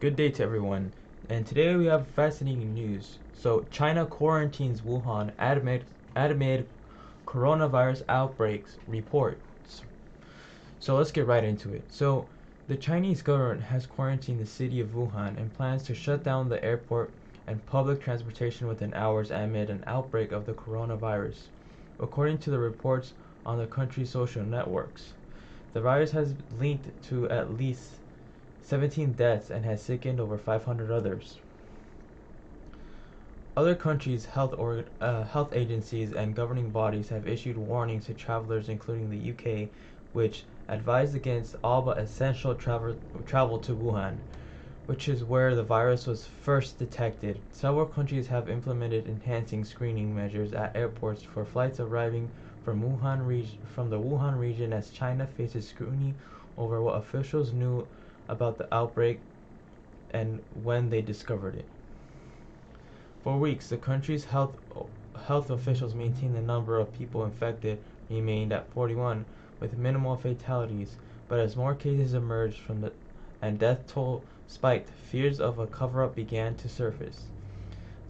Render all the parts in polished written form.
Good day to everyone. And today we have fascinating news. So, China quarantines Wuhan amid coronavirus outbreaks reports. So, let's get right into it. So, the Chinese government has quarantined the city of Wuhan and plans to shut down the airport and public transportation within hours amid an outbreak of the coronavirus, according to the reports on the country's social networks. The virus has linked to at least 17 deaths and has sickened over 500 others. Other countries' health agencies and governing bodies have issued warnings to travelers, including the UK, which advised against all but essential travel to Wuhan, which is where the virus was first detected. Several countries have implemented enhancing screening measures at airports for flights arriving from the Wuhan region as China faces scrutiny over what officials knew about the outbreak and when they discovered it. For weeks, the country's health officials maintained the number of people infected remained at 41, with minimal fatalities. But as more cases emerged and death toll spiked, fears of a cover-up began to surface.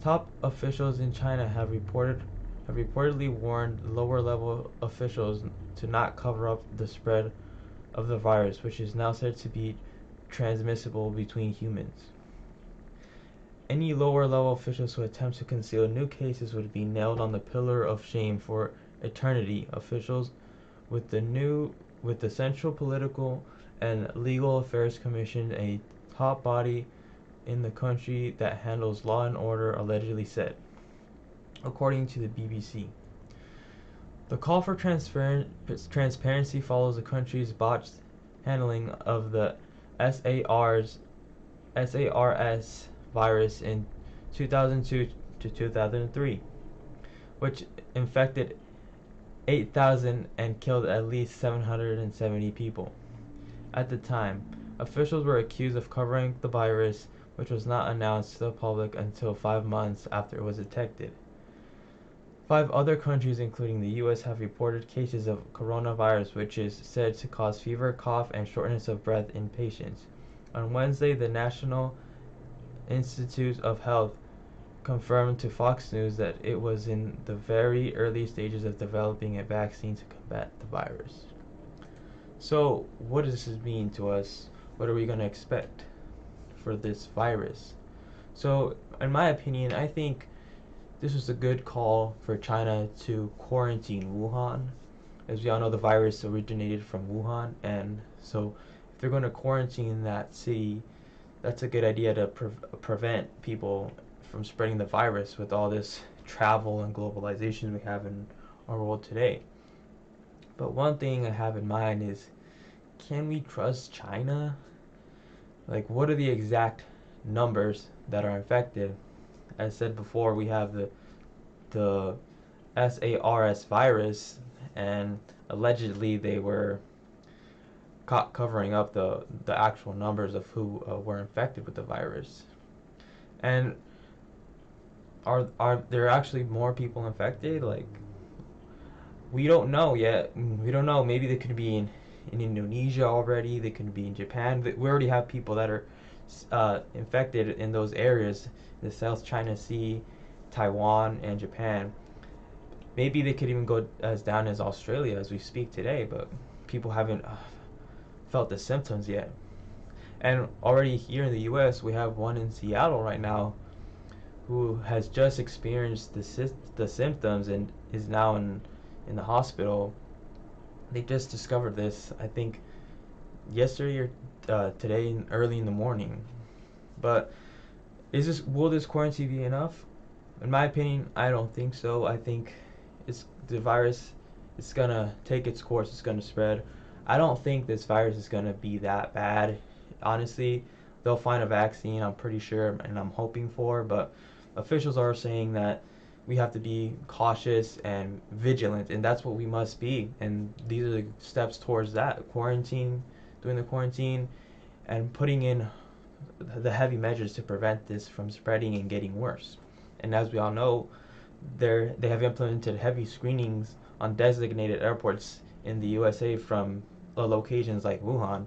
Top officials in China have reportedly warned lower-level officials to not cover up the spread of the virus, which is now said to be transmissible between humans. Any lower-level officials who attempt to conceal new cases would be nailed on the pillar of shame for eternity. Officials with the Central Political and Legal Affairs Commission, a top body in the country that handles law and order, allegedly said, according to the BBC. The call for transparency follows the country's botched handling of the SARS virus in 2002 to 2003, which infected 8,000 and killed at least 770 people. At the time, officials were accused of covering the virus, which was not announced to the public until 5 months after it was detected. 5 other countries, including the US, have reported cases of coronavirus, which is said to cause fever, cough, and shortness of breath in patients. On Wednesday, the National Institute of Health confirmed to Fox News that it was in the very early stages of developing a vaccine to combat the virus. So, what does this mean to us? What are we going to expect for this virus? So, in my opinion, I think this was a good call for China to quarantine Wuhan. As we all know, the virus originated from Wuhan, and so if they're going to quarantine that city, that's a good idea to prevent people from spreading the virus with all this travel and globalization we have in our world today. But one thing I have in mind is, can we trust China? Like, what are the exact numbers that are infected? As said before, we have the SARS virus, and allegedly they were caught covering up the actual numbers of who were infected with the virus. And are there actually more people infected? Like, we don't know yet. We don't know. Maybe they could be in Indonesia already. They could be in Japan. We already have people that are infected in those areas, the South China Sea, Taiwan, and Japan. Maybe they could even go as down as Australia as we speak today, but people haven't felt the symptoms yet. And already here in the US, we have one in Seattle right now who has just experienced the symptoms and is now in the hospital. They just discovered this, I think, yesterday or today, early in the morning. But will this quarantine be enough? In my opinion, I don't think so. I think the virus is gonna take its course. It's gonna spread. I don't think this virus is gonna be that bad. Honestly, they'll find a vaccine, I'm pretty sure, and I'm hoping for. But officials are saying that we have to be cautious and vigilant, and that's what we must be. And these are the steps towards that: doing the quarantine, and putting in the heavy measures to prevent this from spreading and getting worse. And as we all know, they have implemented heavy screenings on designated airports in the USA from locations like Wuhan.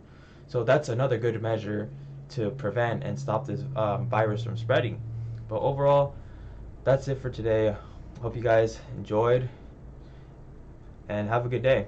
So that's another good measure to prevent and stop this virus from spreading. But overall, that's it for today. Hope you guys enjoyed and have a good day.